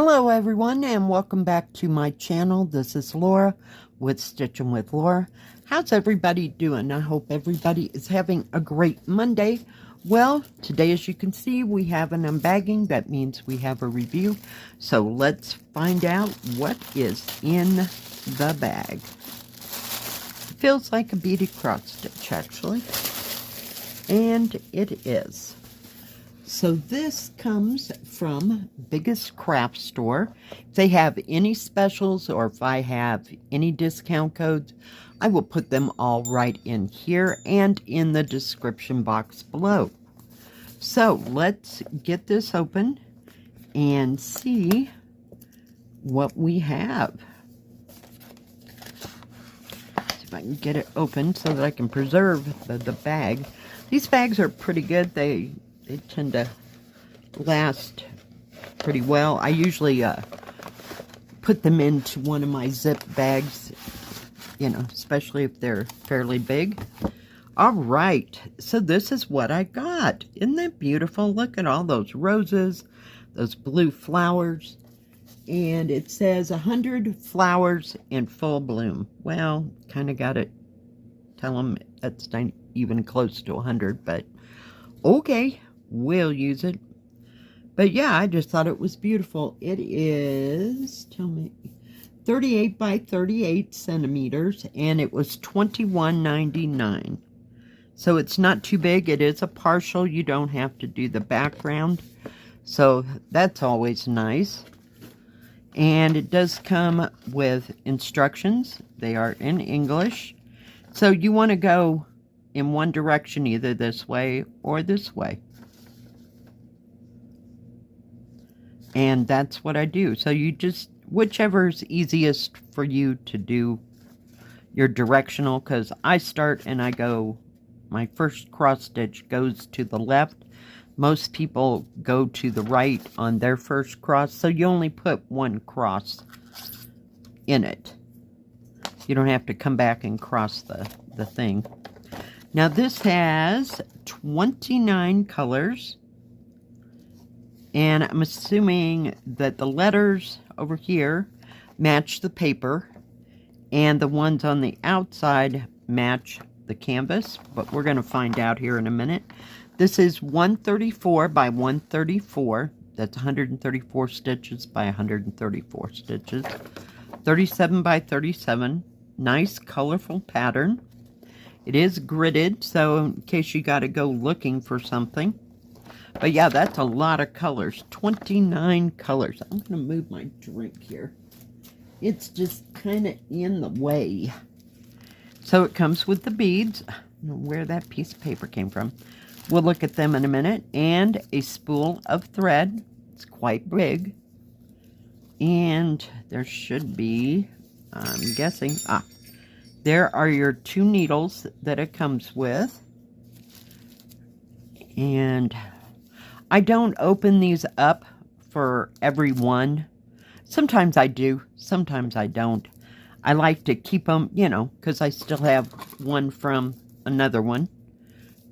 Hello everyone and welcome back to my channel. This is Laura with Stitching with Laura. How's everybody doing? I hope everybody is having a great Monday. Well, today as you can see we have an unbagging. That means we have a review. So let's find out what is in the bag. It feels like a beaded cross stitch actually. And it is. So this comes from BiggestCraft store. If they have any specials or if I have any discount codes, I will put them all right in here and in the description box below. So let's get this open and see what we have. See if I can get it open so that I can preserve the bag. These bags are pretty good. They tend to last pretty well. I usually put them into one of my zip bags, you know, especially if they're fairly big. All right, so this is what I got. Isn't that beautiful? Look at all those roses, those blue flowers. And it says 100 flowers in full bloom. Well, kind of got it. Tell them that's not even close to 100, but okay. We'll use it. But yeah, I just thought it was beautiful. It is, tell me, 38 by 38 centimeters, and it was $21.99. So it's not too big. It is a partial. You don't have to do the background. So that's always nice. And it does come with instructions. They are in English. So you want to go in one direction, either this way or this way. And that's what I do. So you just, whichever is easiest for you to do your directional, because I start and I go, my first cross stitch goes to the left. Most people go to the right on their first cross, so you only put one cross in it. You don't have to come back and cross the thing. Now this has 29 colors. And I'm assuming that the letters over here match the paper and the ones on the outside match the canvas, but we're going to find out here in a minute. This is 134 by 134. That's 134 stitches by 134 stitches. 37 by 37. Nice colorful pattern. It is gridded, so in case you got to go looking for something. But yeah, that's a lot of colors. 29 colors. I'm going to move my drink here. It's just kind of in the way. So it comes with the beads. I don't know where that piece of paper came from. We'll look at them in a minute. And a spool of thread. It's quite big. And there should be, I'm guessing, there are your 2 needles that it comes with. And I don't open these up for every one. Sometimes I do, sometimes I don't. I like to keep them, you know, because I still have one from another one.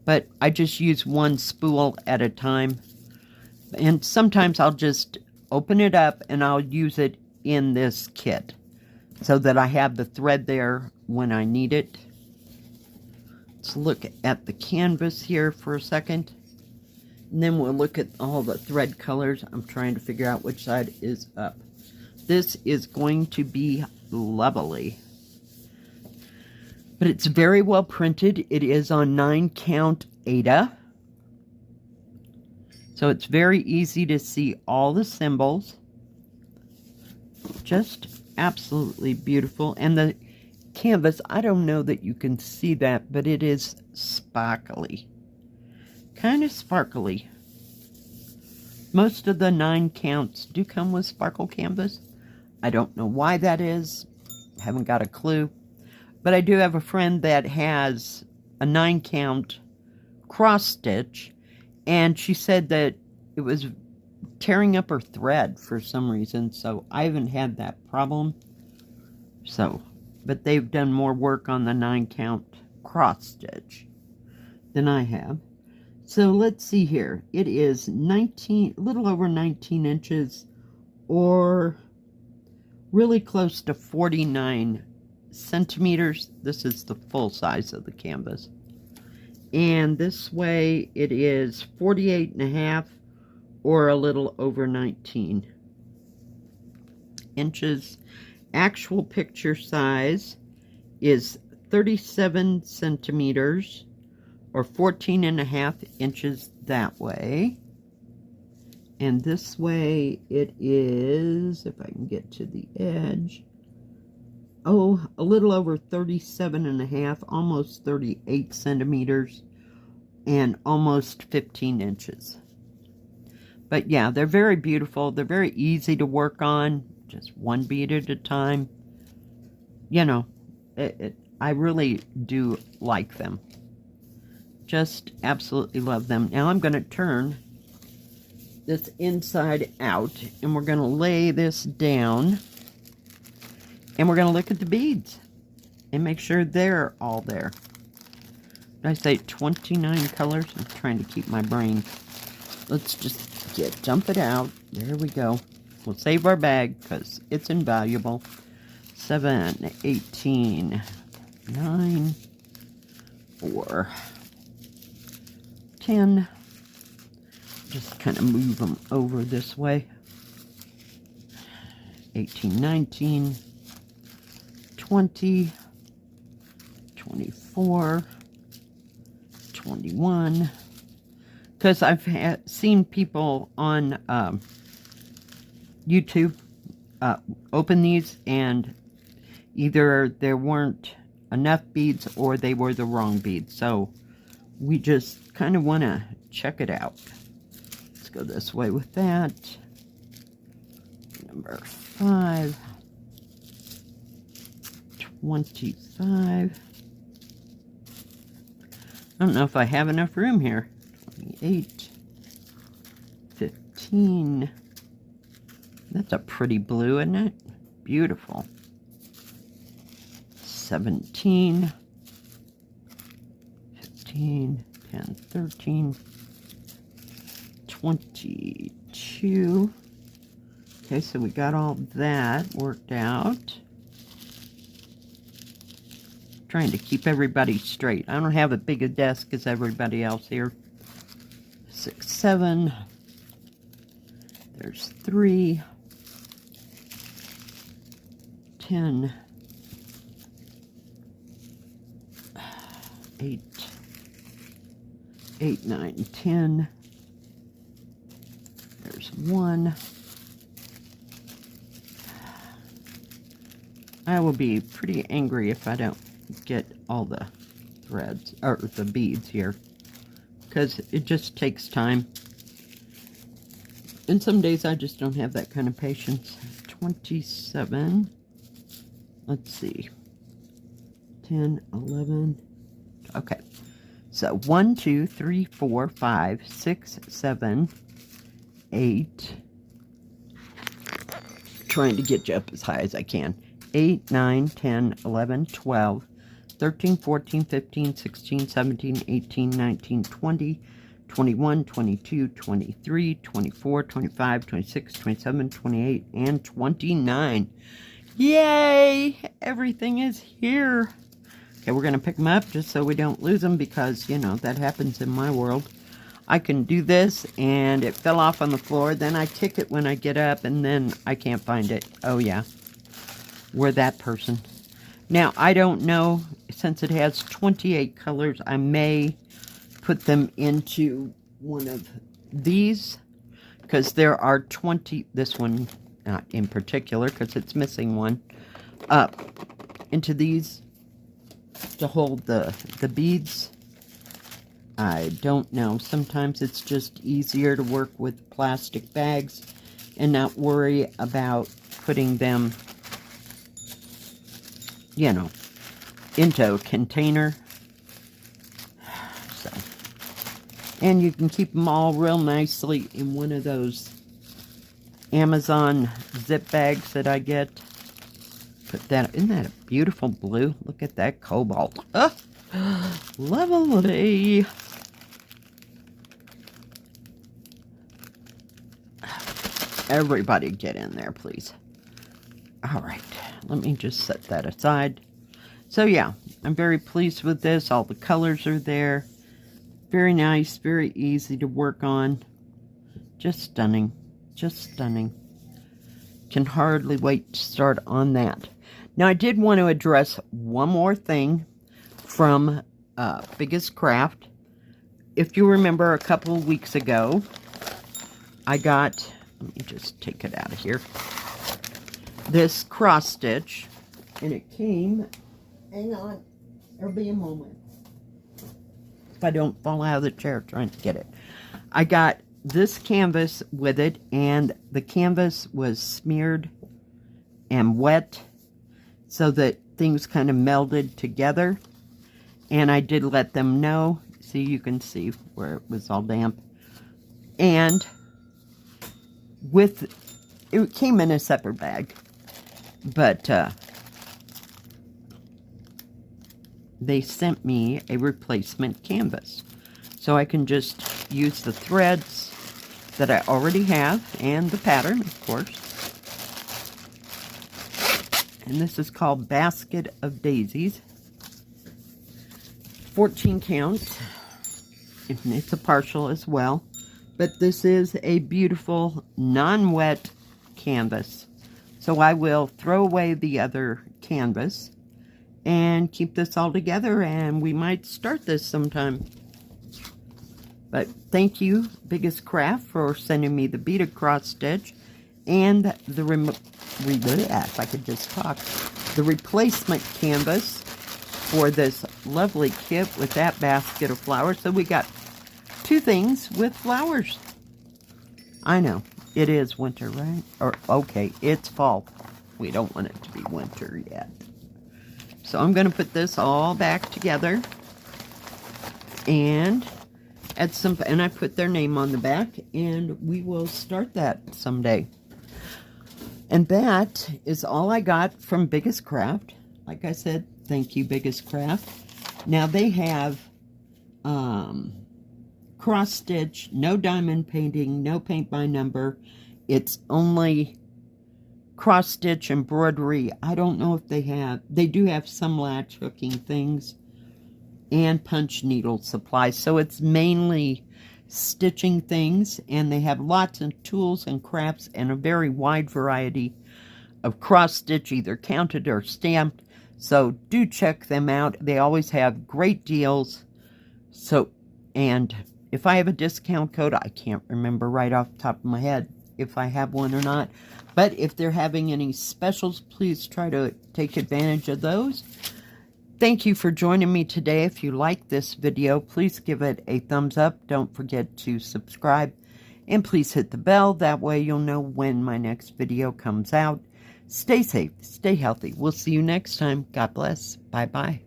But I just use one spool at a time. And sometimes I'll just open it up and I'll use it in this kit so that I have the thread there when I need it. Let's look at the canvas here for a second. And then we'll look at all the thread colors. I'm trying to figure out which side is up. This is going to be lovely. But it's very well printed. It is on 9-count Aida. So it's very easy to see all the symbols. Just absolutely beautiful. And the canvas, I don't know that you can see that, but it is sparkly. Kind of sparkly. Most of the 9 counts do come with sparkle canvas. I don't know why that is. Haven't got a clue. But I do have a friend that has a 9-count cross stitch, and she said that it was tearing up her thread for some reason, so I haven't had that problem. So, but they've done more work on the 9-count cross stitch than I have. So let's see here. It is a little over 19 inches or really close to 49 centimeters. This is the full size of the canvas. And this way it is 48.5 or a little over 19 inches. Actual picture size is 37 centimeters or 14.5 inches that way. And this way it is, if I can get to the edge, oh, a little over 37.5, almost 38 centimeters, and almost 15 inches. But yeah, they're very beautiful. They're very easy to work on, just one bead at a time. You know, I really do like them. Just absolutely love them. Now I'm going to turn this inside out, and we're going to lay this down, and we're going to look at the beads and make sure they're all there. Did I say 29 colors? I'm trying to keep my brain. Let's just dump it out. There we go. We'll save our bag because it's invaluable. 7, 18, 9, 4, 10. Just kind of move them over this way. 18, 19, 20, 24, 21. Because I've seen people on YouTube open these, and either there weren't enough beads or they were the wrong beads. So we just kind of want to check it out. Let's go this way with that. Number 5. 25. I don't know if I have enough room here. 28. 15. That's a pretty blue, isn't it? Beautiful. 17. 15. 10, 13. 22. Okay, so we got all that worked out. Trying to keep everybody straight. I don't have as big a desk as everybody else here. 6, 7. There's 3. 10. 8. 8, 9, 10. There's 1. I will be pretty angry if I don't get all the threads, or the beads here, because it just takes time. And some days I just don't have that kind of patience. 27. Let's see. 10, 11. Okay. So 1, 2, 3, 4, 5, 6, 7, 8. Trying to get you up as high as I can. 8, 9, 10, 11, 12, 13, 14, 15, 16, 17, 18, 19, 20, 21, 22, 23, 24, 25, 26, 27, 28, and 29. Yay! Everything is here. Okay, we're going to pick them up just so we don't lose them, because, you know, that happens in my world. I can do this, and it fell off on the floor. Then I kick it when I get up, and then I can't find it. Oh, yeah. We're that person. Now, I don't know, since it has 28 colors, I may put them into one of these, because there are 20, this one not in particular, because it's missing one, into these to hold the beads. I don't know. Sometimes it's just easier to work with plastic bags and not worry about putting them, you know, into a container. So, and you can keep them all real nicely in one of those Amazon zip bags that I get. Put that, isn't that a beautiful blue? Look at that cobalt. Oh, lovely. Everybody get in there, please. All right, let me just set that aside. So yeah, I'm very pleased with this. All the colors are there. Very nice, very easy to work on. Just stunning, just stunning. Can hardly wait to start on that. Now I did want to address one more thing from BiggestCraft. If you remember a couple of weeks ago, I got, let me just take it out of here, this cross stitch, and it came, hang on, there'll be a moment if I don't fall out of the chair trying to get it. I got this canvas with it, and the canvas was smeared and wet so that things kind of melded together, and I did let them know. See, you can see where it was all damp. And it came in a separate bag, but they sent me a replacement canvas. So I can just use the threads that I already have and the pattern, of course. And this is called Basket of Daisies. 14 counts. And it's a partial as well. But this is a beautiful non-wet canvas. So I will throw away the other canvas and keep this all together, and we might start this sometime. But thank you, BiggestCraft, for sending me the beaded cross stitch and the if I could just talk, the replacement canvas for this lovely kit with that basket of flowers. So we got two things with flowers. I know, it is winter, right? Or, okay, it's fall. We don't want it to be winter yet. So I'm going to put this all back together. And add some, and I put their name on the back, and we will start that someday. And that is all I got from BiggestCraft. Like I said, thank you, BiggestCraft. Now they have cross stitch, no diamond painting, no paint by number. It's only cross stitch embroidery. I don't know if they do have some latch hooking things and punch needle supplies. So it's mainly stitching things, and they have lots of tools and crafts and a very wide variety of cross stitch, either counted or stamped. So do check them out. They always have great deals. So, and if I have a discount code, I can't remember right off the top of my head if I have one or not. But if they're having any specials, please try to take advantage of those. Thank you for joining me today. If you like this video, please give it a thumbs up. Don't forget to subscribe. And please hit the bell. That way you'll know when my next video comes out. Stay safe. Stay healthy. We'll see you next time. God bless. Bye-bye.